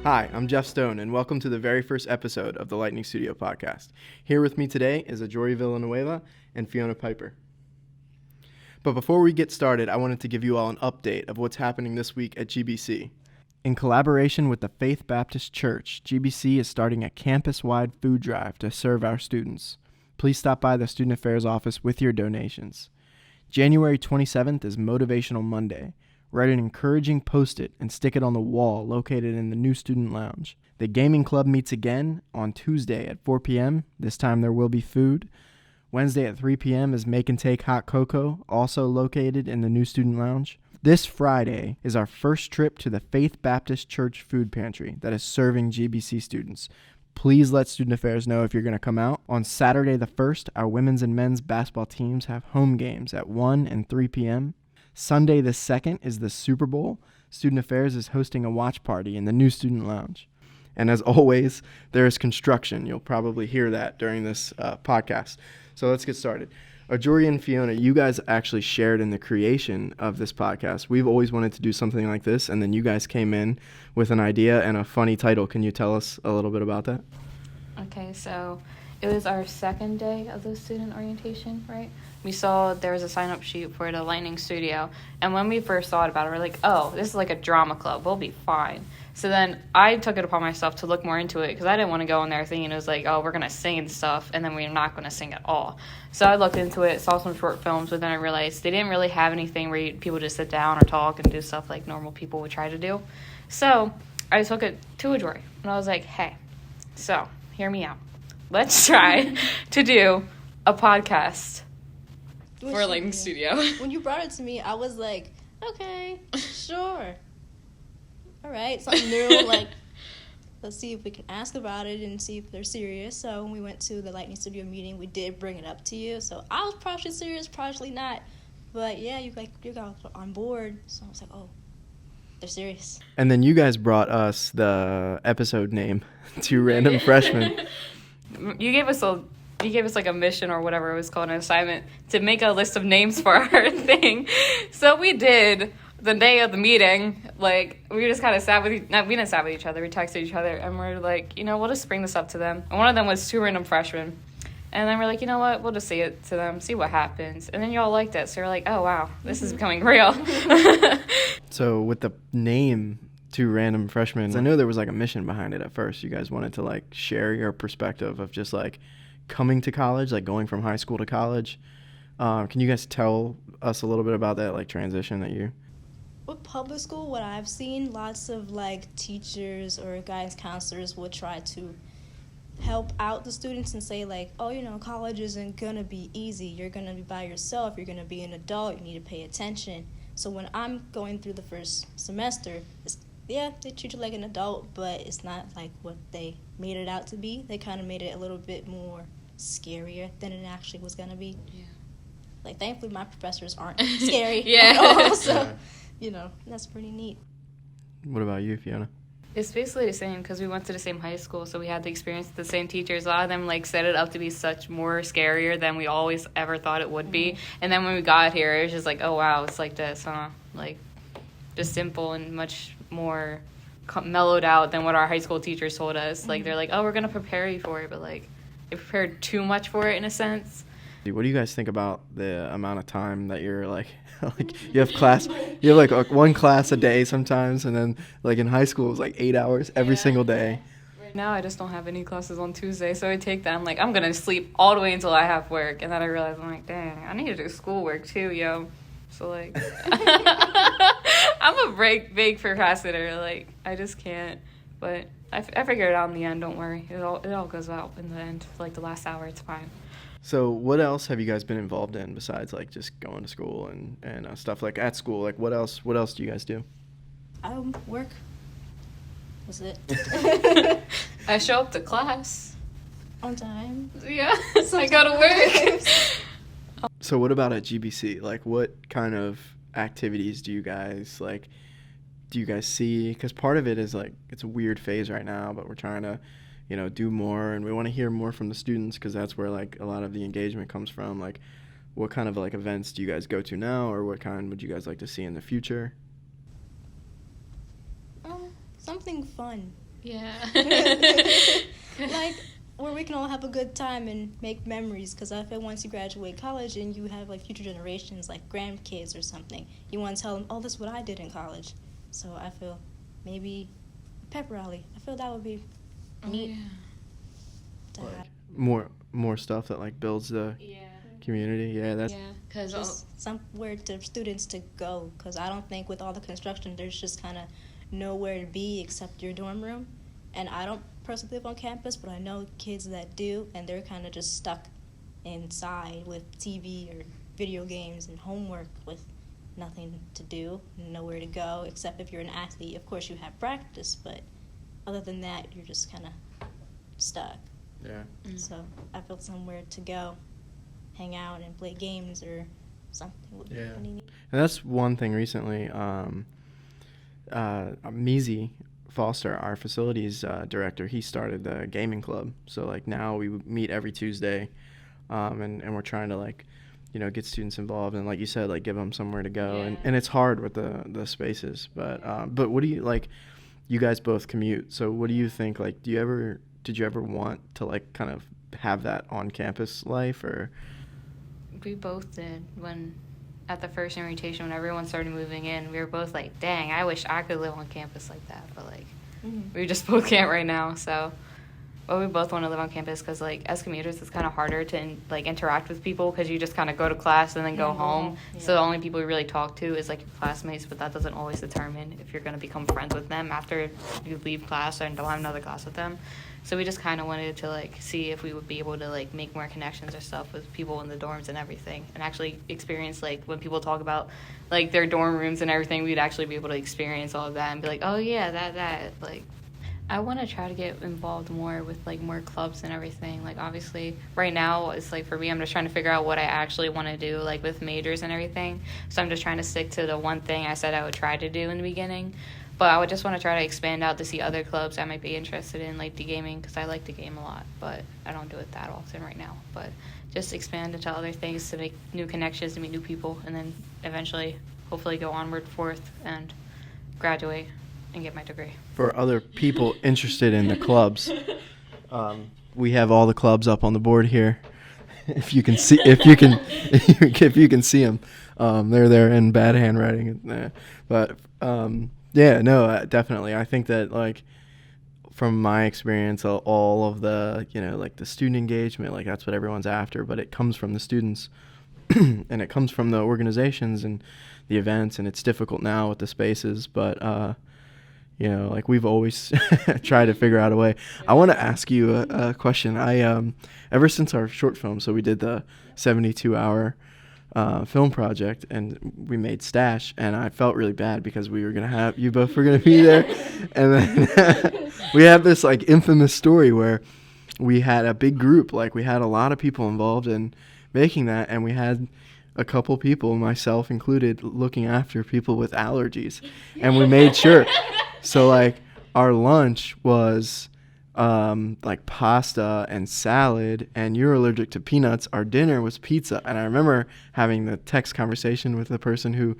Hi, I'm Geoff Stone, and welcome to the very first episode of the Lightning Studio podcast. Here with me today is Ajori Villanueva and Fiona Piper. But before we get started, I wanted to give you all an update of what's happening this week at GBC. In collaboration with the Faith Baptist Church, GBC is starting a campus-wide food drive to serve our students. Please stop by the Student Affairs office with your donations. January 27th is Motivational Monday. Write an encouraging post-it and stick it on the wall located in the new student lounge. The gaming club meets again on Tuesday at 4 p.m. This time there will be food. Wednesday at 3 p.m. is Make and Take Hot Cocoa, also located in the new student lounge. This Friday is our first trip to the Faith Baptist Church Food Pantry that is serving GBC students. Please let Student Affairs know if you're going to come out. On Saturday the 1st, our women's and men's basketball teams have home games at 1 and 3 p.m. Sunday the 2nd is the Super Bowl. Student Affairs is hosting a watch party in the new student lounge. And as always, there is construction. You'll probably hear that during this podcast. So let's get started. Ajori and Fiona, you guys actually shared in the creation of this podcast. We've always wanted to do something like this, and then you guys came in with an idea and a funny title. Can you tell us a little bit about that? Okay, so it was our second day of the student orientation, right? We saw there was a sign-up sheet for the Lightning Studio, and when we first thought about it, we were like, oh, this is like a drama club. We'll be fine. So then I took it upon myself to look more into it because I didn't want to go in there thinking it was like, oh, we're going to sing and stuff, and then we're not going to sing at all. So I looked into it, saw some short films, but then I realized they didn't really have anything where people just sit down or talk and do stuff like normal people would try to do. So I took it to Ajori, and I was like, hey, so hear me out. Let's try to do a podcast for Lightning Studio. When you brought it to me, I was like, okay, sure. All right, something new, like, let's see if we can ask about it and see if they're serious. So when we went to the Lightning Studio meeting, we did bring it up to you. So I was partially serious, partially not. But yeah, you got on board. So I was like, oh, they're serious. And then you guys brought us the episode name, Two Random Freshmen. You gave us like a mission or whatever it was called, an assignment to make a list of names for our thing. So we did. The day of the meeting, like, we just kind of we didn't sat with each other, we texted each other, and we're like, we'll just bring this up to them. And one of them was Two Random Freshmen. And then we're like, you know what, we'll just say it to them, see what happens. And then y'all liked it, so you're like, oh, wow, this is becoming real. So with the name Two Random Freshmen, I know there was, like, a mission behind it at first. You guys wanted to, like, share your perspective of just, like, coming to college, like, going from high school to college. Can you guys tell us a little bit about that, like, transition that you... With public school, what I've seen, lots of, like, teachers or guidance counselors will try to help out the students and say, like, oh, college isn't going to be easy. You're going to be by yourself. You're going to be an adult. You need to pay attention. So when I'm going through the first semester, they treat you like an adult, but it's not like what they made it out to be. They kind of made it a little bit more scarier than it actually was going to be. Yeah. Like, thankfully, my professors aren't scary at all, so... that's pretty neat. What about you, Fiona? It's basically the same because we went to the same high school, so we had the experience with the same teachers. A lot of them, like, set it up to be such more scarier than we always ever thought it would be. And then when we got here, it was just like, oh, wow, it's like this, huh? Like, just simple and much more mellowed out than what our high school teachers told us. Mm-hmm. Like, they're like, oh, we're going to prepare you for it, but, like, they prepared too much for it in a sense. What do you guys think about the amount of time that you're, like you have class, you have, like, one class a day sometimes, and then, like, in high school, it was, like, 8 hours every single day. Right now, I just don't have any classes on Tuesday, so I take that. I'm like, I'm going to sleep all the way until I have work, and then I realize, I'm like, dang, I need to do schoolwork, too, yo. So, like, I'm a big procrastinator. Like, I just can't, but I figure it out in the end, don't worry. It all goes out in the end. For, like, the last hour, it's fine. So what else have you guys been involved in besides, like, just going to school and stuff, like, at school? Like, what else do you guys do? Work. Was it? I show up to class. On time. Yeah, I go to work. So what about at GBC? Like, what kind of activities do you guys see? Because part of it is, like, it's a weird phase right now, but we're trying to do more, and we want to hear more from the students because that's where, like, a lot of the engagement comes from. Like, what kind of, like, events do you guys go to now, or what kind would you guys like to see in the future? Something fun. Yeah. Like, where we can all have a good time and make memories, because I feel once you graduate college and you have, like, future generations, like grandkids or something, you want to tell them, oh, this is what I did in college. So I feel maybe a pep rally. I feel that would be neat to have. More stuff that like builds the community. Yeah, that's because just somewhere to students to go, because I don't think with all the construction there's just kind of nowhere to be except your dorm room. And I don't personally live on campus, but I know kids that do, and they're kind of just stuck inside with TV or video games and homework with nothing to do, nowhere to go, except if you're an athlete. Of course you have practice, but other than that you're just kind of stuck. Yeah. So I felt somewhere to go, hang out and play games or something. Yeah. And that's one thing recently. Meezy Foster, our facilities director, he started the gaming club. So like now we meet every Tuesday, and we're trying to like, get students involved and like you said, like give them somewhere to go. And it's hard with the spaces. But what do you like? You guys both commute. So what do you think? Like, did you ever want to like kind of have that on campus life or? We both did. When at the first orientation, when everyone started moving in, we were both like, dang, I wish I could live on campus like that. But like, we just both can't right now. So, but we both want to live on campus because like as commuters, it's kind of harder to like interact with people because you just kind of go to class and then go home. Yeah. So the only people you really talk to is like your classmates, but that doesn't always determine if you're going to become friends with them after you leave class and don't have another class with them. So we just kind of wanted to like see if we would be able to like make more connections or stuff with people in the dorms and everything, and actually experience like when people talk about like their dorm rooms and everything, we'd actually be able to experience all of that and be like, oh yeah, that like. I want to try to get involved more with like more clubs and everything. Like obviously right now it's like for me, I'm just trying to figure out what I actually want to do like with majors and everything. So I'm just trying to stick to the one thing I said I would try to do in the beginning. But I would just want to try to expand out to see other clubs I might be interested in, like de-gaming, because I like to game a lot, but I don't do it that often right now. But just expand into other things to make new connections, to meet new people, and then eventually, hopefully go onward forth and graduate and get my degree. For other people interested in the clubs, we have all the clubs up on the board here. If you can see them, they're there in bad handwriting. But yeah, no, definitely. I think that like from my experience, all of the like the student engagement, like that's what everyone's after. But it comes from the students, and it comes from the organizations and the events. And it's difficult now with the spaces, but like we've always tried to figure out a way. I want to ask you a question. I ever since our short film, so we did the 72-hour film project, and we made Stash, and I felt really bad because you both were gonna be there, and then we have this like infamous story where we had a big group, like we had a lot of people involved in making that, and we had a couple people, myself included, looking after people with allergies, and we made sure. So like our lunch was like pasta and salad, and you're allergic to peanuts. Our dinner was pizza. And I remember having the text conversation with the person who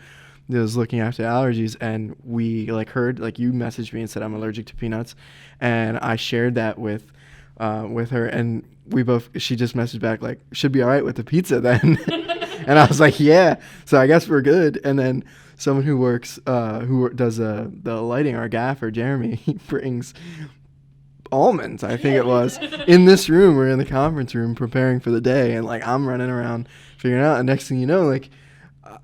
was looking after allergies, and we like heard, like you messaged me and said I'm allergic to peanuts, and I shared that with her, and she just messaged back like, should be all right with the pizza then. And I was like, yeah, so I guess we're good. And then someone who works, who does the lighting, our gaffer, Jeremy, he brings almonds, I think it was, in this room. We're in the conference room preparing for the day, and like I'm running around figuring out, and next thing you know, like,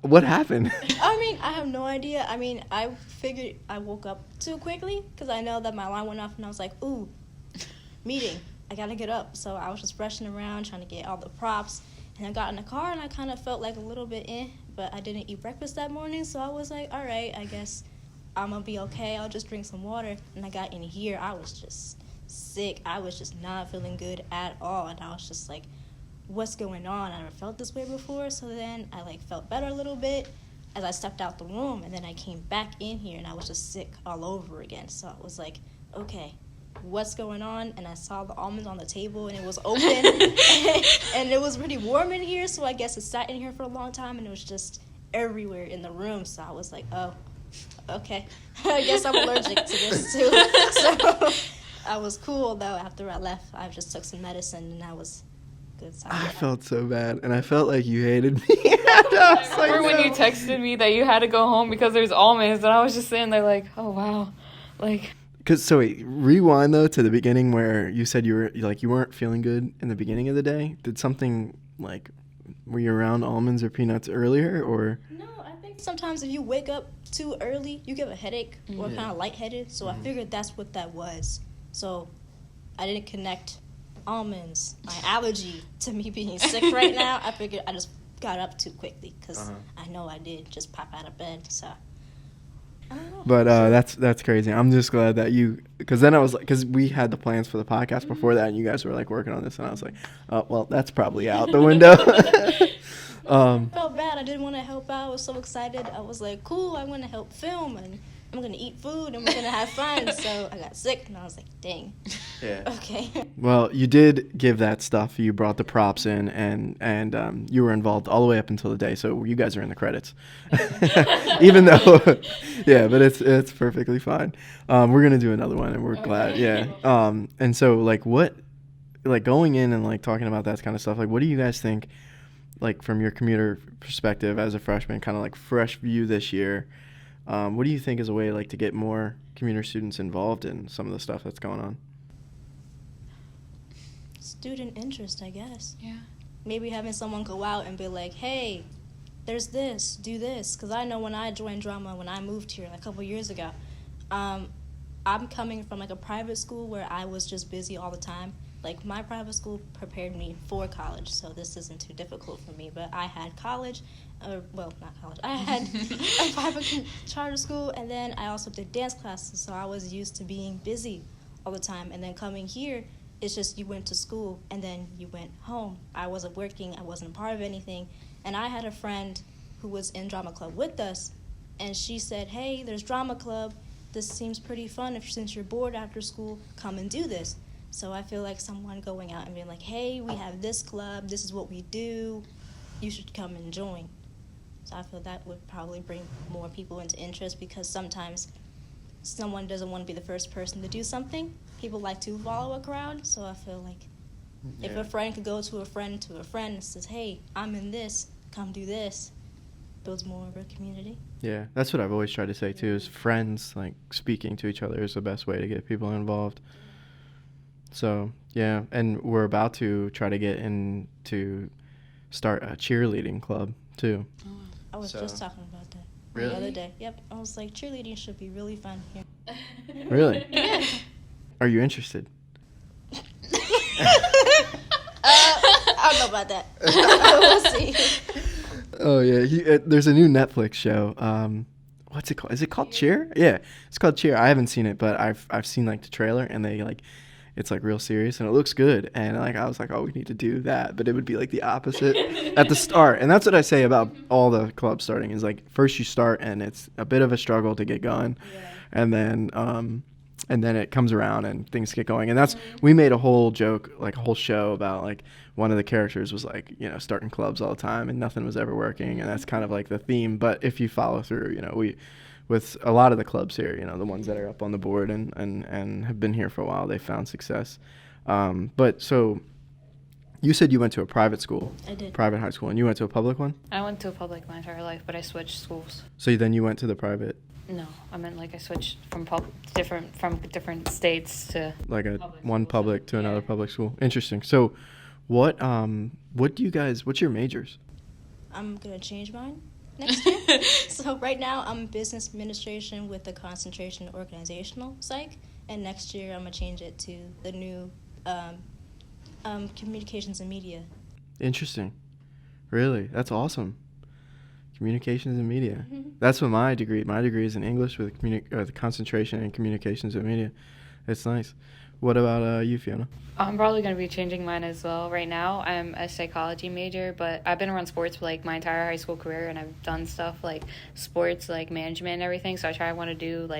what happened? I mean, I have no idea. I mean, I figured I woke up too quickly because I know that my alarm went off, and I was like, ooh, meeting, I gotta get up. So I was just rushing around trying to get all the props. And I got in the car, and I kind of felt like a little bit but I didn't eat breakfast that morning, so I was like, all right, I guess I'm going to be okay. I'll just drink some water. And I got in here. I was just sick. I was just not feeling good at all, and I was just like, what's going on? I never felt this way before, so then I, like, felt better a little bit as I stepped out the room, and then I came back in here, and I was just sick all over again. So I was like, okay, what's going on? And I saw the almonds on the table, and it was open, and it was pretty warm in here, so I guess it sat in here for a long time, and it was just everywhere in the room. So I was like, oh, Okay. I guess I'm allergic to this too. So I was cool though after I left. I just took some medicine and I was good. I felt so bad, and I felt like you hated me. I was like, Remember when no. you texted me that you had to go home because there's almonds, and I was just sitting there like, oh wow, like. So wait, rewind though to the beginning where you said you weren't feeling good in the beginning of the day. Did something were you around almonds or peanuts earlier or? No, I think sometimes if you wake up too early, you get a headache or kind of lightheaded. So I figured that's what that was. So I didn't connect almonds, my allergy, to me being sick right now. I figured I just got up too quickly because I know I did just pop out of bed. So I don't know. But that's crazy. I'm just glad that because then I was like, because we had the plans for the podcast before that, and you guys were like working on this, and I was like, oh well, that's probably out the window. I felt bad. I didn't want to help out. I was so excited. I was like, cool, I'm going to help film, and I'm going to eat food, and we're going to have fun. So I got sick, and I was like, dang. Yeah. Okay. Well, you did give that stuff. You brought the props in, and you were involved all the way up until the day. So you guys are in the credits, even though, yeah. But it's perfectly fine. We're gonna do another one, and we're glad. Yeah. And so what, going in and talking about that kind of stuff. What do you guys think? From your commuter perspective as a freshman, kind of fresh view this year, what do you think is a way to get more commuter students involved in some of the stuff that's going on? Student interest, I guess. Yeah. Maybe having someone go out and be like, hey, there's this, do this. Because I know when I joined drama, when I moved here a couple years ago, I'm coming from a private school where I was just busy all the time. My private school prepared me for college, so this isn't too difficult for me. But I had college, not college. I had a private charter school, and then I also did dance classes, so I was used to being busy all the time. And then coming here, it's just you went to school, and then you went home. I wasn't working. I wasn't a part of anything. And I had a friend who was in drama club with us, and she said, hey, there's drama club. This seems pretty fun. Since you're bored after school, come and do this. So I feel like someone going out and being like, hey, we have this club, this is what we do, you should come and join. So I feel that would probably bring more people into interest because sometimes someone doesn't want to be the first person to do something. People like to follow a crowd, so I feel like if a friend could go to a friend and says, hey, I'm in this, come do this, builds more of a community. Yeah, that's what I've always tried to say too, is friends, speaking to each other is the best way to get people involved. So, yeah, and we're about to try to get in to start a cheerleading club, too. I was just talking about that the other day. Yep, I was like, cheerleading should be really fun here. Really? Yeah. Are you interested? I don't know about that. We'll see. Oh, yeah, there's a new Netflix show. What's it called? Is it called Cheer? Yeah, it's called Cheer. I haven't seen it, but I've seen, the trailer, and they, it's real serious and it looks good, and I was like, oh, we need to do that, but it would be the opposite at the start. And that's what I say about all the clubs starting is first you start and it's a bit of a struggle to get going, and then it comes around and things get going. And that's we made a whole joke, a whole show about one of the characters was starting clubs all the time and nothing was ever working, and that's kind of the theme. But if you follow through, we with a lot of the clubs here, the ones that are up on the board and have been here for a while, they found success. But so you said you went to a private school. I did. Private high school, and you went to a public one? I went to a public my entire life, but I switched schools. So then you went to the private? No, I meant I switched from different states to one public to another public school. Interesting. So what do you guys, what's your majors? I'm going to change mine next year. So right now I'm business administration with a concentration in organizational psych, and next year I'm going to change it to the new communications and media. Interesting. Really? That's awesome. Communications and media. Mm-hmm. That's what my degree is in English with the concentration in communications and media. It's nice. What about you, Fiona? I'm probably going to be changing mine as well. Right now, I'm a psychology major, but I've been around sports for my entire high school career, and I've done stuff sports, management and everything. So I want to do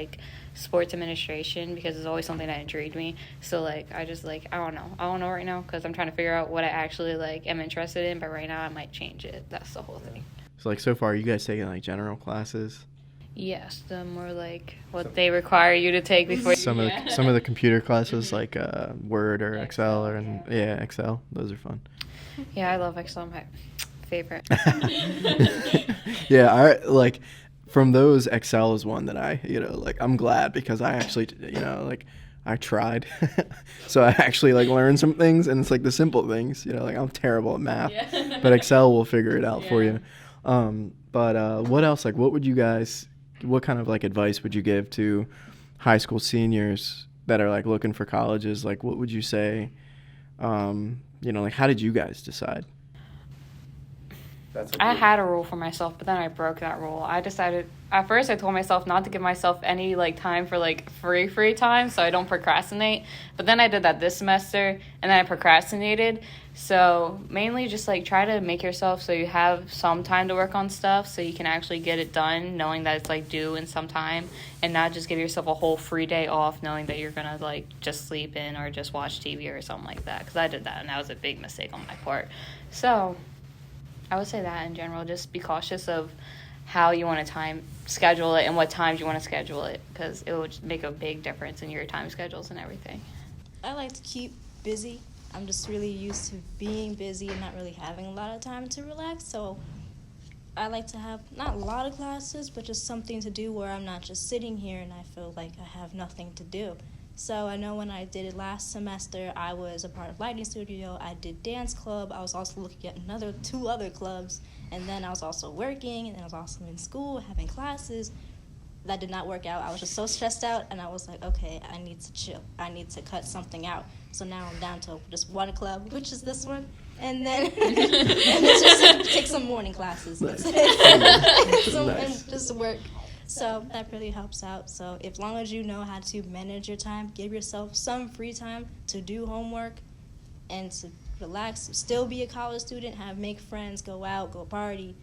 sports administration because it's always something that intrigued me. So I just I don't know right now because I'm trying to figure out what I actually am interested in. But right now, I might change it. That's the whole thing. So so far, you guys taking general classes? Yes, the more like what they require you to take before Some of the computer classes like Word or Excel or Excel. Those are fun. Yeah, I love Excel. My favorite. Yeah, I like from those Excel is one that I'm glad because I actually I tried. So I actually learned some things, and it's the simple things, I'm terrible at math. Yeah. But Excel will figure it out for you. But what else, what kind of advice would you give to high school seniors that are looking for colleges? What would you say? How did you guys decide? I had a rule for myself, but then I broke that rule. I decided, at first I told myself not to give myself any time for free time so I don't procrastinate. But then I did that this semester, and then I procrastinated. So mainly just try to make yourself so you have some time to work on stuff so you can actually get it done, knowing that it's due in some time, and not just give yourself a whole free day off knowing that you're going to just sleep in or just watch TV or something like that. Because I did that, and that was a big mistake on my part. So I would say that in general, just be cautious of how you want to schedule it and what times you want to schedule it, because it would make a big difference in your time schedules and everything. I like to keep busy. I'm just really used to being busy and not really having a lot of time to relax, so I like to have not a lot of classes, but just something to do where I'm not just sitting here and I feel like I have nothing to do. So I know when I did it last semester, I was a part of Lighting Studio, I did dance club, I was also looking at 2 other clubs, and then I was also working, and then I was also in school having classes. That did not work out. I was just so stressed out, and I was like, okay, I need to chill. I need to cut something out. So now I'm down to just 1 club, which is this one, and then and it's just take some morning classes. Nice. And just work. So that really helps out. So as long as you know how to manage your time, give yourself some free time to do homework and to relax, still be a college student, make friends, go out, go party,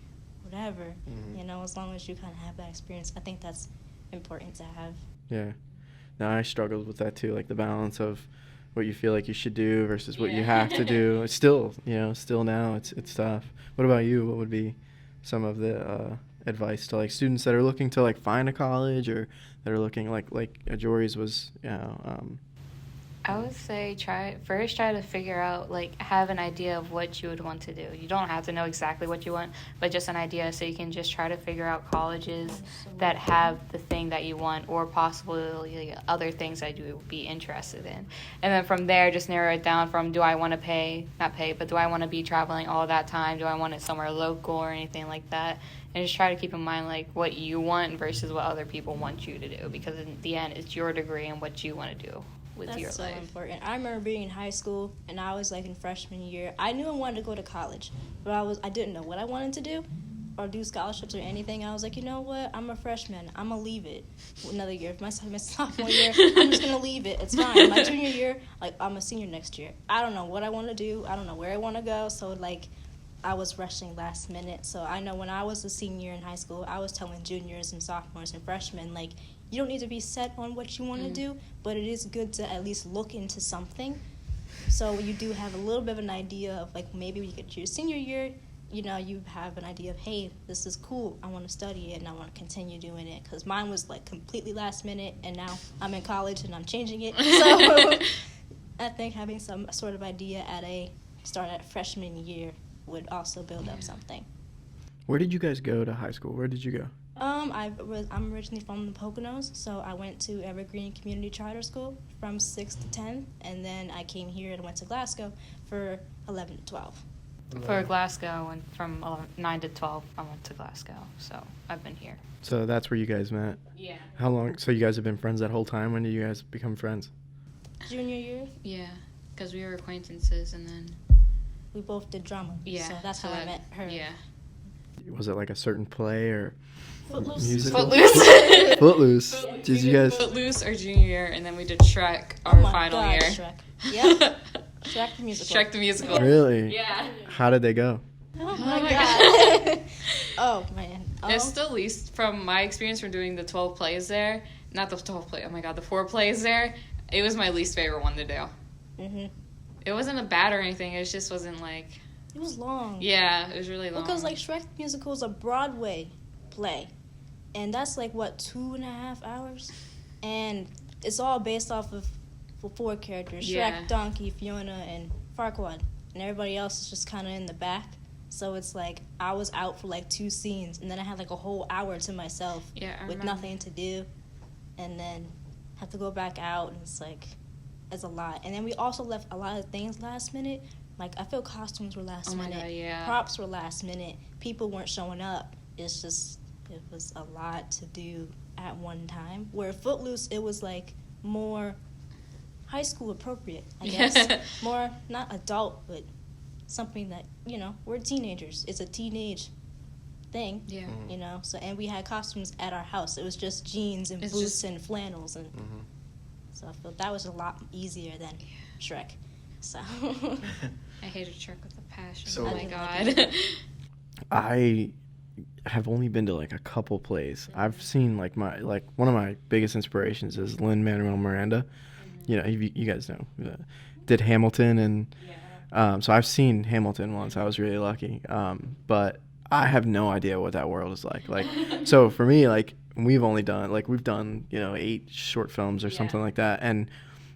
whatever. Mm-hmm. As long as you kind of have that experience, I think that's important to have. Yeah. No, I struggled with that too, the balance of what you feel like you should do versus what you have to do. It's still now it's tough. What about you? What would be some of the advice to students that are looking to find a college or that are looking like Ajori's was, I would say try to figure out, have an idea of what you would want to do. You don't have to know exactly what you want, but just an idea so you can just try to figure out colleges that have the thing that you want or possibly other things that you would be interested in. And then from there, just narrow it down from do I want to but do I want to be traveling all that time? Do I want it somewhere local or anything like that? And just try to keep in mind, what you want versus what other people want you to do, because in the end, it's your degree and what you want to do. That's so important. I remember being in high school, and I was in freshman year. I knew I wanted to go to college, but I didn't know what I wanted to do or do scholarships or anything. I was like, you know what? I'm a freshman. I'm going to leave it another year. My sophomore year, I'm just going to leave it. It's fine. My junior year, I'm a senior next year. I don't know what I want to do. I don't know where I want to go. So, I was rushing last minute. So I know when I was a senior in high school, I was telling juniors and sophomores and freshmen, you don't need to be set on what you want to do, but it is good to at least look into something. So you do have a little bit of an idea of, maybe when you get to your senior year, you have an idea of, hey, this is cool. I want to study it, and I want to continue doing it. Because mine was, completely last minute, and now I'm in college, and I'm changing it. So I think having some sort of idea start at freshman year would also build up something. Where did you guys go to high school? Where did you go? I'm originally from the Poconos, so I went to Evergreen Community Charter School from 6th to 10th, and then I came here and went to Glasgow for 11 to 12. For Glasgow, and from 9 to 12, I went to Glasgow, so I've been here. So that's where you guys met? Yeah. How long? So you guys have been friends that whole time? When did you guys become friends? Junior year. Yeah, because we were acquaintances, and then we both did drama. Yeah. So that's how I met her. Yeah. Was it a certain play or Footloose? musical? Footloose. Footloose. Did you guys? Footloose our junior year, and then we did Shrek our final year. Shrek. Yep. Shrek the musical. Shrek the musical. Really? Yeah. How did they go? Oh my god. Oh man. It's still least from my experience from doing the 12 plays there. Not the 12 plays. Oh my god, the 4 plays there. It was my least favorite one to do. Mhm. It wasn't a bad or anything. It just wasn't It was long. Yeah, it was really long. Because Shrek the musical is a Broadway play, and that's like what 2.5 hours, and it's all based off of 4 characters: Yeah. Shrek, Donkey, Fiona, and Farquaad, and everybody else is just kind of in the back. So it's like I was out for like 2 scenes, and then I had like a whole hour to myself Yeah, I with remember. nothing to do, and then have to go back out, and it's a lot. And then we also left a lot of things last minute. Like I feel costumes were last Oh my minute, God, yeah. props were last minute, people weren't showing up. It was a lot to do at one time. Where Footloose, it was like more high school appropriate, I guess. More not adult, but something that, we're teenagers. It's a teenage thing. Yeah. So, and we had costumes at our house. It was just jeans and boots and flannels, and so I felt that was a lot easier than Shrek. So I hated Shrek with a passion. So- Oh my I God. didn't like I have only been to like a couple plays. I've seen like one of my biggest inspirations is Lin-Manuel Miranda. You guys know, did Hamilton, and so I've seen Hamilton once. I was really lucky, but I have no idea what that world is like. Like, so for me, like we've done 8 short films or something like that, and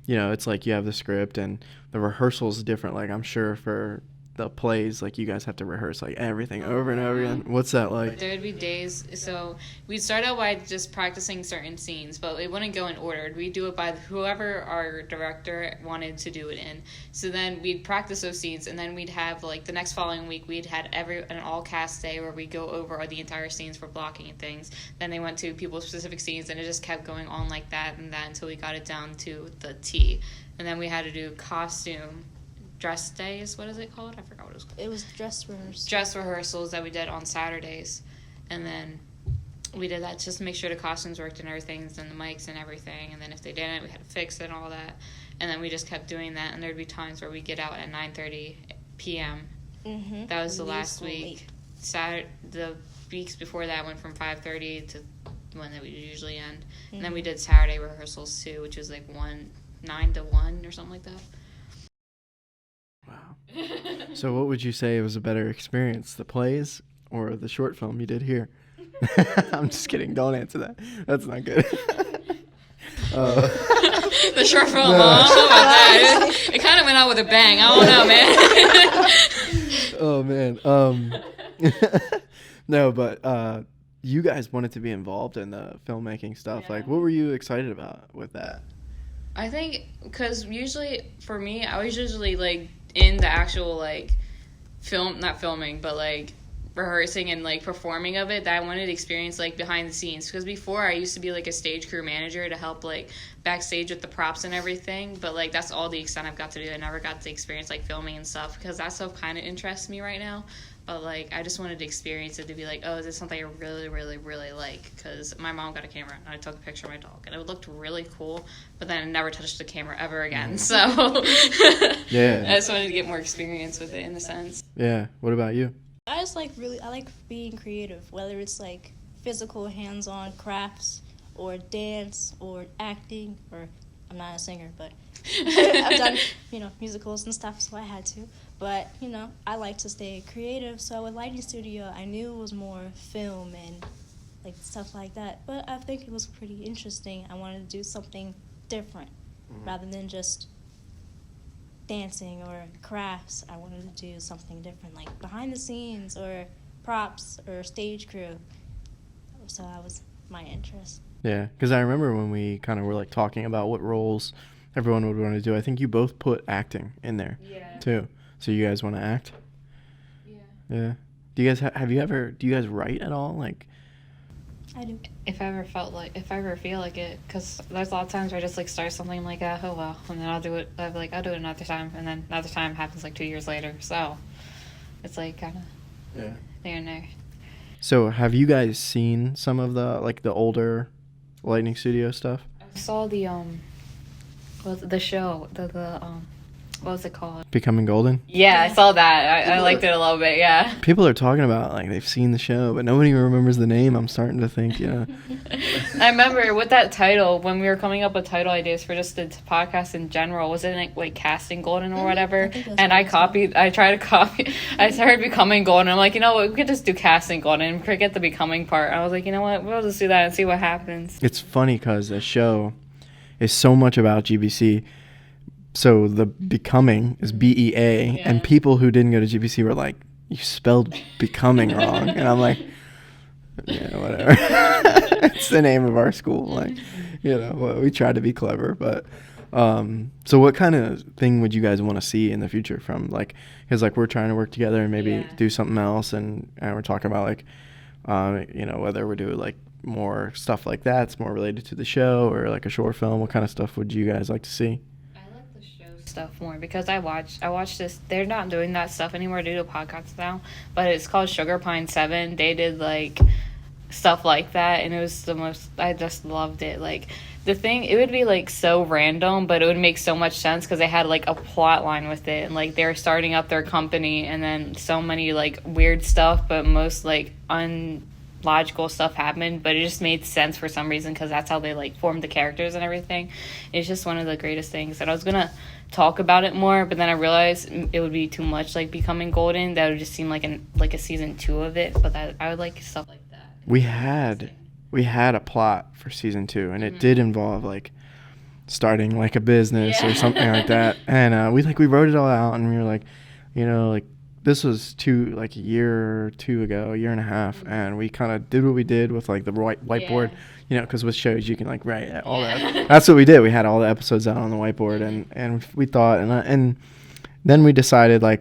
it's like you have the script and the rehearsal's different. Like I'm sure for the plays, like you guys have to rehearse like everything over and over again. What's that like? There would be days, so we'd start out by just practicing certain scenes, but it wouldn't go in order. We'd do it by whoever our director wanted to do it in. So then we'd practice those scenes, and then we'd have like the next following week we'd had an all cast day where we go over the entire scenes for blocking and things. Then they went to people's specific scenes, and it just kept going on like that and that until we got it down to the T. And then we had to do costume dress days. What is it called? I forgot what it was called. it was dress rehearsal. Dress rehearsals that we did on Saturdays, and then we did that just to make sure the costumes worked and everything, and the mics and everything. And then if they didn't, we had to fix it and all that. And then we just kept doing that. And there'd be times where we get out at 9:30 p.m. Mm-hmm. That was the Leave last school week. late. The weeks before that went from 5:30 to when they would usually end. And then we Mhm. did Saturday rehearsals too, which was like 9 to 1 or something like that. Wow. So what would you say was a better experience, the plays or the short film you did here? I'm just kidding. Don't answer that. That's not good. The short film, I don't know about that. It kind of went out with a bang. I don't know, man. Oh man. No, but you guys wanted to be involved in the filmmaking stuff. Yeah. Like, what were you excited about with that? I think because usually for me, I was usually like in the actual like not filming, but like rehearsing and like performing of it, that I wanted to experience like behind the scenes. Because before I used to be like a stage crew manager to help like backstage with the props and everything, but like that's all the extent I've got to do. I never got to experience like filming and stuff, because that stuff kind of interests me right now. But like I just wanted to experience it, to be like, oh, is this something I really, really, really like? Because my mom got a camera and I took a picture of my dog, and it looked really cool, but then I never touched the camera ever again. So Yeah. I just wanted to get more experience with it in a sense. Yeah. What about you? I like being creative, whether it's like physical hands-on crafts or dance or acting, or I'm not a singer, but I've done, musicals and stuff, so I had to. But, I like to stay creative, so with Lighting Studio, I knew it was more film and like stuff like that. But I think it was pretty interesting. I wanted to do something different rather than just dancing or crafts. I wanted to do something different, like behind the scenes or props or stage crew. So that was my interest. Yeah, because I remember when we kind of were like talking about what roles everyone would want to do. I think you both put acting in there too. So you guys want to act? Yeah. Yeah. Do you guys do you guys write at all? Like, I do. If I ever feel like it, because there's a lot of times where I just like start something, I'm like, oh well, and then I'll do it. I'll do it another time, and then another time happens like 2 years later. So it's like kind of there and there. so have you guys seen some of the older Lightning Studio stuff? I saw the show, what was it called? Becoming Golden. Yeah, I saw that. I liked it a little bit. Yeah. People are talking about like they've seen the show, but nobody even remembers the name. I'm starting to think, I remember with that title, when we were coming up with title ideas for just the podcast in general, wasn't it like Casting Golden or whatever? And I started Becoming Golden. I'm like, you know what, we could just do Casting Golden and forget the Becoming part. I was like, you know what, we'll just do that and see what happens. It's funny because the show is so much about GBC. So the Becoming is BEA, and people who didn't go to GBC were like, you spelled Becoming wrong. And I'm like, yeah, whatever. It's the name of our school. Like, we try to be clever. But so what kind of thing would you guys want to see in the future from, like, because like we're trying to work together and maybe do something else, and we're talking about like, whether we're doing like more stuff like that's more related to the show or like a short film. What kind of stuff would you guys like to see? Stuff more because I watched this. They're not doing that stuff anymore due to podcasts now, but it's called Sugar Pine 7. They did like stuff like that, and it was the most, I just loved it. Like the thing, it would be like so random, but it would make so much sense because they had like a plot line with it, and like they were starting up their company, and then so many like weird stuff, but most like logical stuff happened, but it just made sense for some reason because that's how they like formed the characters and everything. It's just one of the greatest things. And I was gonna talk about it more, but then I realized it would be too much like Becoming Golden. That would just seem like a season 2 of it. But I would like stuff like that. We had a plot for season 2, and it did involve like starting like a business or something like that. And we wrote it all out, and we were like, like this was a year or two ago, a year and a half, and we kind of did what we did with like the whiteboard, because with shows you can like write all that. That's what we did. We had all the episodes out on the whiteboard, and we thought, and then we decided so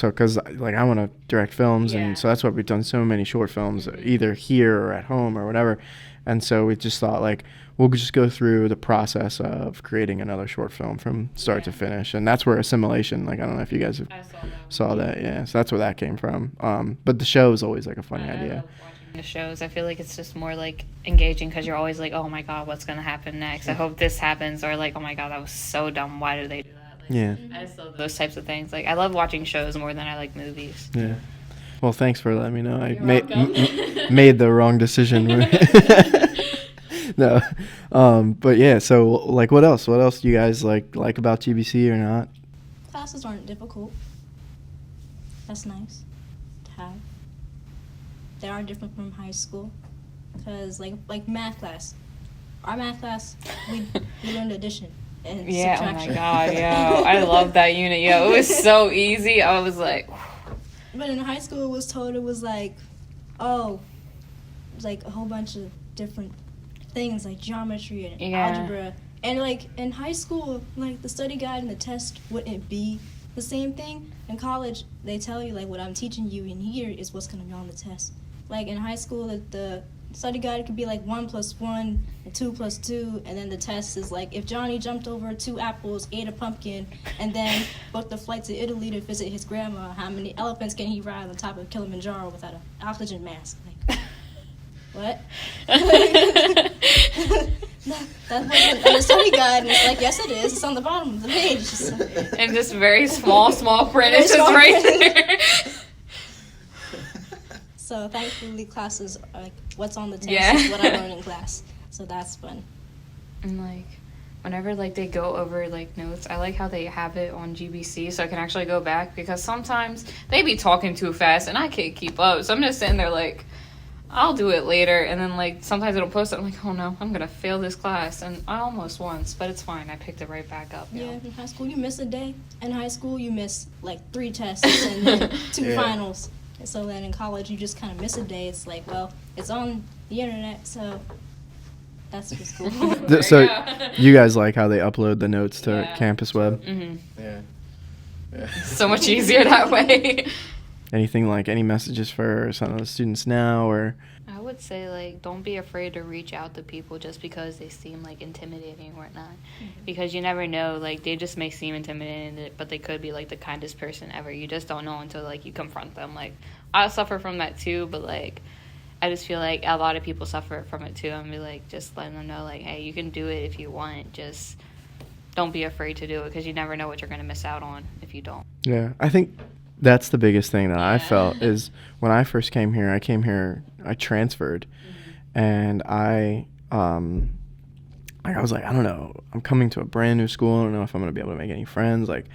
because like I want to direct films, and so that's why we've done so many short films, either here or at home or whatever. And so we just thought like we'll just go through the process of creating another short film from start to finish, and that's where Assimilation. Like I don't know if you guys saw that. Yeah, so that's where that came from. But the show is always like a funny idea. I love watching the shows. I feel like it's just more like engaging because you're always like, oh my god, what's gonna happen next? I hope this happens, or like, oh my god, that was so dumb. Why did they do that? I just love those types of things. Like I love watching shows more than I like movies. Yeah. Well, thanks for letting me know. I made the wrong decision. No. But yeah, so like what else? What else do you guys like about GBC or not? Classes aren't difficult. That's nice to have. They are different from high school. Because like math class. Our math class, we learned addition and subtraction. Oh my god, I love that unit. It was so easy. I was like... But in high school, it was like, like a whole bunch of different things like geometry and algebra. And like in high school, like the study guide and the test wouldn't be the same thing. In college, they tell you like what I'm teaching you in here is what's going to be on the test. Like in high school, the study guide could be like 1 + 1 and 2 + 2, and then the test is like if Johnny jumped over 2 apples, ate a pumpkin, and then booked a flight to Italy to visit his grandma, how many elephants can he ride on top of Kilimanjaro without an oxygen mask? Like, what? That wasn't on the study guide, and it's like, yes it is, it's on the bottom of the page. And just very small print, it's just right there. So thankfully classes are like what's on the test is what I learn in class. So that's fun. And like whenever like they go over like notes, I like how they have it on GBC so I can actually go back, because sometimes they be talking too fast and I can't keep up. So I'm just sitting there like, I'll do it later, and then like sometimes I don't post it. I'm like, oh no, I'm gonna fail this class, and I almost once, but it's fine. I picked it right back up. Yeah, in high school you miss a day. In high school you miss like 3 tests and then 2 finals. And so then in college you just kind of miss a day. It's like, well, it's on the internet, so that's what's cool. So you guys like how they upload the notes to Campus Web? Mm-hmm. Yeah. So much easier that way. Anything like any messages for some of the students now, or? I would say like don't be afraid to reach out to people just because they seem like intimidating or whatnot, because you never know, like they just may seem intimidating, but they could be like the kindest person ever. You just don't know until like you confront them. Like I suffer from that too, but like I just feel like a lot of people suffer from it too, and be like just letting them know like, hey, you can do it if you want, just don't be afraid to do it, because you never know what you're going to miss out on if you don't. Yeah, I think that's the biggest thing that I Yeah. felt is when I first came here, I transferred, and I was like, I don't know, I'm coming to a brand new school. I don't know if I'm going to be able to make any friends. Like,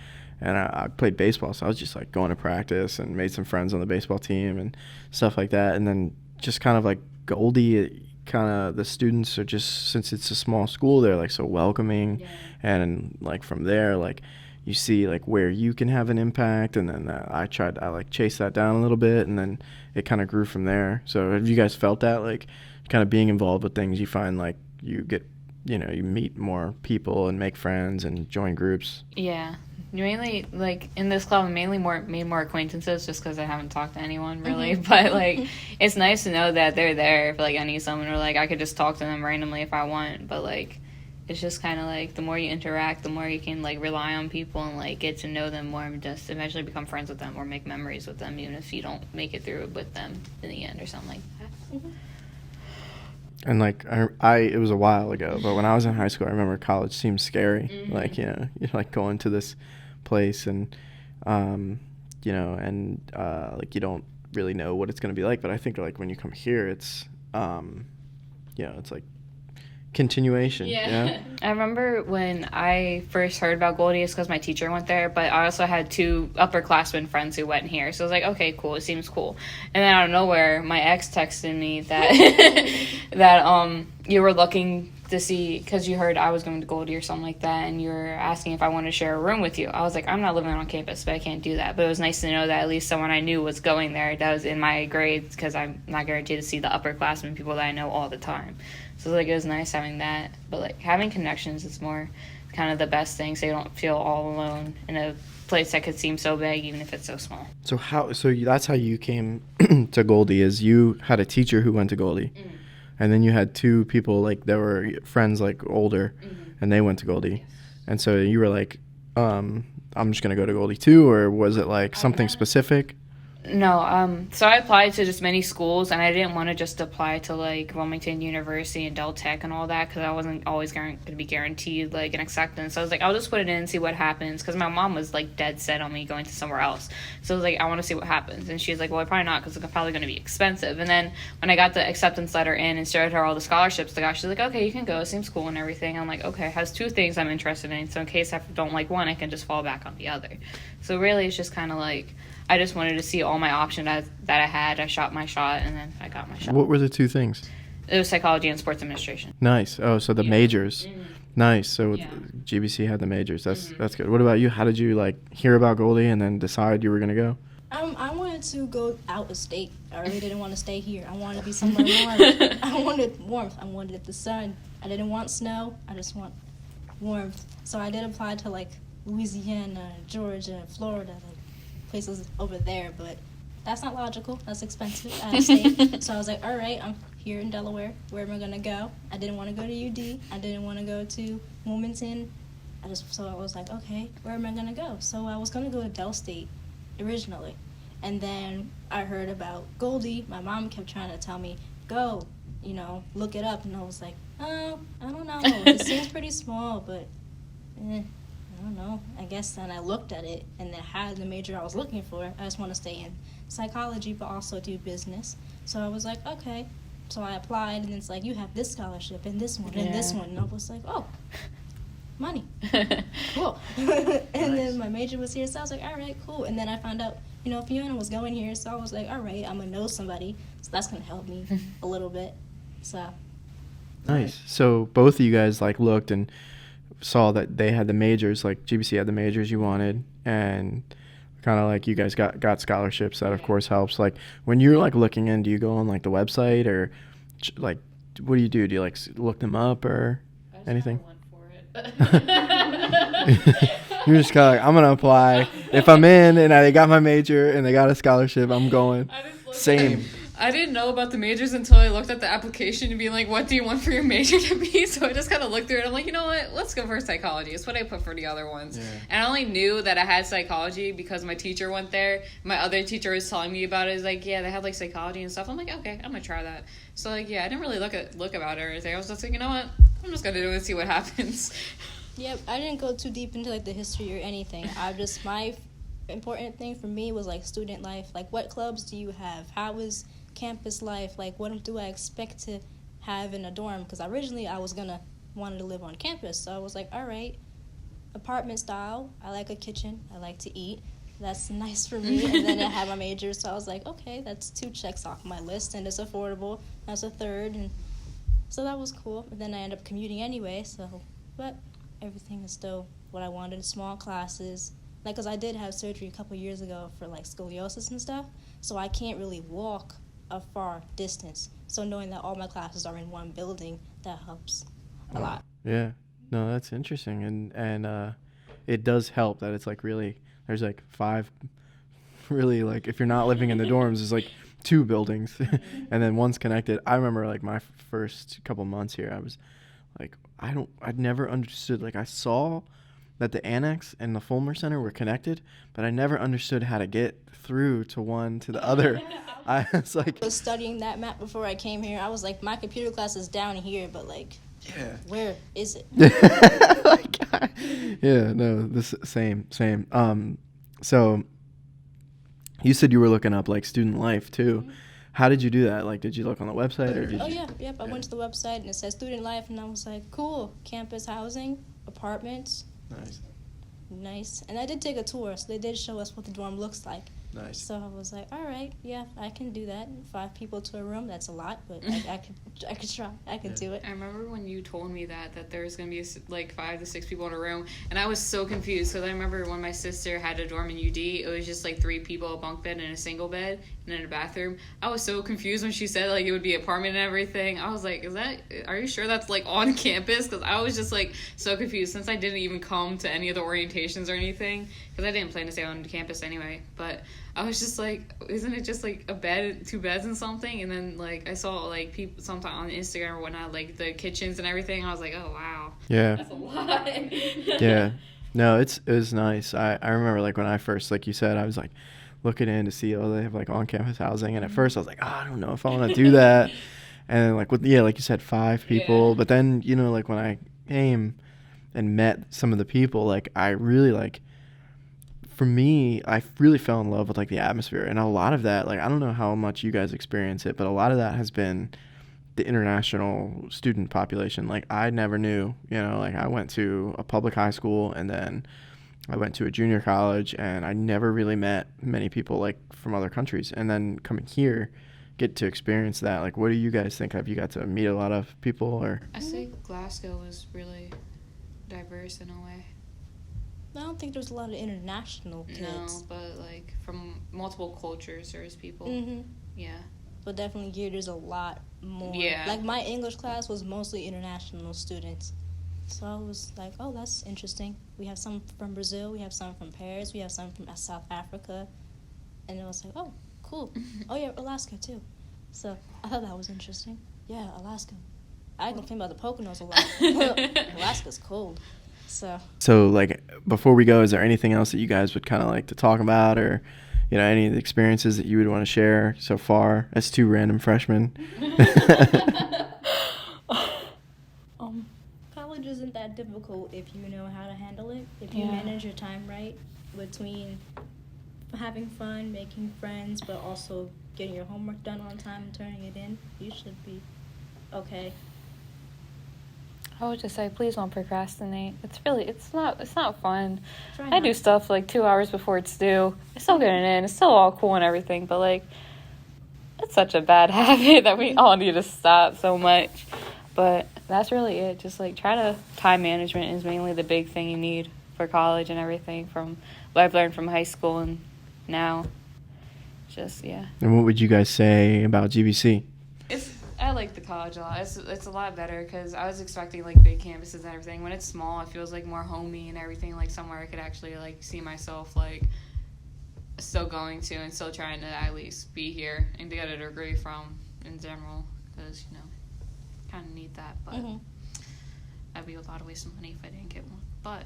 and I played baseball, so I was just like going to practice and made some friends on the baseball team and stuff like that. And then just kind of like Goldie, kind of the students are just, since it's a small school, they're like so welcoming. Yeah. And like from there, like you see like where you can have an impact. And then I like chase that down a little bit, and then it kind of grew from there. So have you guys felt that, like kind of being involved with things, you find like you get, you meet more people and make friends and join groups? Yeah. Mainly, like, in this club, I made more acquaintances just because I haven't talked to anyone, really. But, like, it's nice to know that they're there if, like, I need someone, or, like, I could just talk to them randomly if I want. But, like, it's just kind of, like, the more you interact, the more you can, like, rely on people and, like, get to know them more and just eventually become friends with them or make memories with them, even if you don't make it through with them in the end or something like that. And like it was a while ago, but when I was in high school, I remember college seemed scary. Like, you're like going to this place and like you don't really know what it's going to be like. But I think like when you come here, it's it's like continuation. Yeah. I remember when I first heard about Goldie, it's because my teacher went there, but I also had 2 upperclassmen friends who went here, so I was like, okay, cool, it seems cool. And then out of nowhere, my ex texted me that you were looking to see, because you heard I was going to Goldie or something like that, and you were asking if I wanted to share a room with you. I was like, I'm not living on campus, but I can't do that. But it was nice to know that at least someone I knew was going there that was in my grades, because I'm not guaranteed to see the upperclassmen people that I know all the time. So, like, it was nice having that. But, like, having connections is more kind of the best thing, so you don't feel all alone in a place that could seem so big, even if it's so small. So that's how you came to Goldie, is you had a teacher who went to Goldie. And then you had 2 people, like, that were friends, like, older, and they went to Goldie. Yes. And so you were like, I'm just going to go to Goldie too, or was it, like, something specific? No, so I applied to just many schools, and I didn't want to just apply to, like, Wilmington University and Del Tech and all that, because I wasn't always going to be guaranteed, like, an acceptance. So I was like, I'll just put it in and see what happens, because my mom was, like, dead set on me going to somewhere else. So I was like, I want to see what happens. And she was like, well, probably not, because it's probably going to be expensive. And then when I got the acceptance letter in and showed her all the scholarships I got, she's like, okay, you can go. It seems cool and everything. I'm like, okay, it has 2 things I'm interested in, so in case I don't like one, I can just fall back on the other. So really, it's just kind of like, I just wanted to see all my options that I had. I shot my shot, and then I got my shot. What were the 2 things? It was psychology and sports administration. Nice. Oh, so the majors. Nice. So Yeah. GBC had the majors. That's good. What about you? How did you, like, hear about Goldie and then decide you were going to go? I wanted to go out of state. I really didn't want to stay here. I wanted to be somewhere warm. I wanted warmth. I wanted the sun. I didn't want snow. I just want warmth. So I did apply to, like, Louisiana, Georgia, Florida, like, places over there, but that's not logical. That's expensive out of state. So I was like, all right, I'm here in Delaware. Where am I going to go? I didn't want to go to UD. I didn't want to go to Wilmington. So I was like, okay, where am I going to go? So I was going to go to Del State originally. And then I heard about Goldie. My mom kept trying to tell me, go, look it up. And I was like, oh, I don't know. It seems pretty small, but I don't know. I guess then I looked at it, and it had the major I was looking for. I just want to stay in psychology, but also do business. So I was like, okay. So I applied, and it's like, you have this scholarship, and this one, and this one. And I was like, oh, money. Cool. And then my major was here, so I was like, all right, cool. And then I found out, Fiona was going here, so I was like, all right, I'm going to know somebody. So that's going to help me a little bit. So. Nice. So both of you guys, like, looked and saw that they had the majors, like GBC had the majors you wanted, and kind of like you guys got scholarships. That of course helps. Like, when you're like looking in, do you go on like the website, or like what do? Do you like look them up or anything? I just went for it. You're just kind of like, I'm gonna apply. If I'm in and I got my major and they got a scholarship, I'm going. Same. I didn't know about the majors until I looked at the application and be like, what do you want for your major to be? So I just kind of looked through it. I'm like, you know what? Let's go for psychology. It's what I put for the other ones. Yeah. And I only knew that I had psychology because my teacher went there. My other teacher was telling me about it. It's like, yeah, they had like psychology and stuff. I'm like, okay, I'm going to try that. So like, yeah, I didn't really look about it or anything. I was just like, you know what? I'm just going to do it and see what happens. Yep, I didn't go too deep into like the history or anything. My important thing for me was like student life. Like, what clubs do you have? How is campus life? Like, what do I expect to have in a dorm? Because originally I was wanted to live on campus, so I was like, all right, apartment style. I like a kitchen. I like to eat. That's nice for me. And then I had my major, so I was like, okay, that's 2 checks off my list, and it's affordable. That's a third, and so that was cool. And then I ended up commuting anyway, but everything is still what I wanted. Small classes, like, because I did have surgery a couple years ago for like scoliosis and stuff, so I can't really walk a far distance. So knowing that all my classes are in one building, that helps a lot. Yeah, no, that's interesting, and it does help that it's like really there's like 5, really, like if you're not living in the dorms, there's like 2 buildings, and then one's connected. I remember like my first couple months here, I was like, I'd never understood. Like, I saw that the annex and the Fulmer Center were connected, but I never understood how to get through to one to the other. I was like, I was studying that map before I came here. I was like, my computer class is down here, but like, yeah, where is it? like, yeah, no, this same. So you said you were looking up like student life too. Mm-hmm. How did you do that? Like, did you look on the website or did you? Yep. I went to the website and it said student life, and I was like, cool, campus housing, apartments. Nice. And I did take a tour, so they did show us what the dorm looks like. Nice. So I was like, all right, yeah, I can do that. 5 people to a room, that's a lot, but I could try. I could do it. I remember when you told me that there was going to be like 5 to 6 people in a room, and I was so confused because I remember when my sister had a dorm in UD, it was just like 3 people, a bunk bed and a single bed, and then a bathroom. I was so confused when she said like it would be apartment and everything. I was like, are you sure that's like on campus? Because I was just like so confused since I didn't even come to any of the orientations or anything, because I didn't plan to stay on campus anyway. But I was just like, isn't it just like a bed, 2 beds and something? And then like I saw like people sometime on Instagram or whatnot, like the kitchens and everything. I was like, oh wow, yeah, that's a lot. Yeah, no, it was nice. I remember like when I first, like you said, I was like looking in to see, oh, they have like on campus housing, and at first I was like, oh, I don't know if I want to do that. And then like like you said, 5 people, but then like when I came and met some of the people, like I really like. For me, I really fell in love with like the atmosphere, and a lot of that, like I don't know how much you guys experience it, but a lot of that has been the international student population. Like I never knew, like I went to a public high school and then I went to a junior college, and I never really met many people like from other countries. And then coming here, get to experience that. Like, what do you guys think? Have you got to meet a lot of people, or? I think Glasgow was really diverse in a way. I don't think there's a lot of international kids. No, but like from multiple cultures, there's people. Mm-hmm. Yeah. But definitely here, there's a lot more. Yeah. Like my English class was mostly international students. So I was like, oh, that's interesting. We have some from Brazil, we have some from Paris, we have some from South Africa. And I was like, oh, cool. Oh, yeah, Alaska, too. So I thought that was interesting. Yeah, Alaska. I complain about the Poconos a lot. Alaska's cold. So like before we go, is there anything else that you guys would kind of like to talk about, or any of the experiences that you would want to share so far as 2 random freshmen? College isn't that difficult if you know how to handle it. If you manage your time right between having fun, making friends, but also getting your homework done on time and turning it in, you should be okay. I would just say, please don't procrastinate. It's not fun. Try I do stuff like 2 hours before it's due. I still get it in. It's still all cool and everything, but like, it's such a bad habit that we all need to stop so much. But that's really it. Just like time management is mainly the big thing you need for college and everything from what I've learned from high school and now. Just, yeah. And what would you guys say about GBC? I like the college a lot. It's a lot better because I was expecting like big campuses and everything. When it's small, it feels like more homey and everything, like somewhere I could actually like see myself like still going to and still trying to at least be here and to get a degree from in general, because kind of need that. But that'd be a lot of waste of money if I didn't get one. But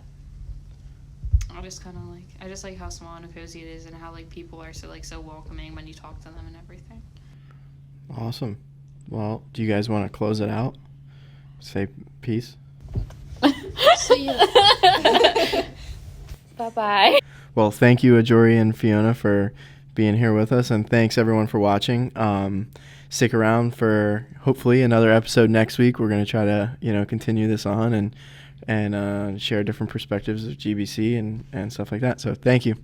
I just like how small and cozy it is, and how like people are so welcoming when you talk to them and everything. Awesome. Well, do you guys want to close it out? Say peace? So See ya. Bye-bye. Well, thank you, Ajori and Fiona, for being here with us, and thanks everyone for watching. Stick around for hopefully another episode next week. We're going to try to continue this on and share different perspectives of GBC and stuff like that. So thank you.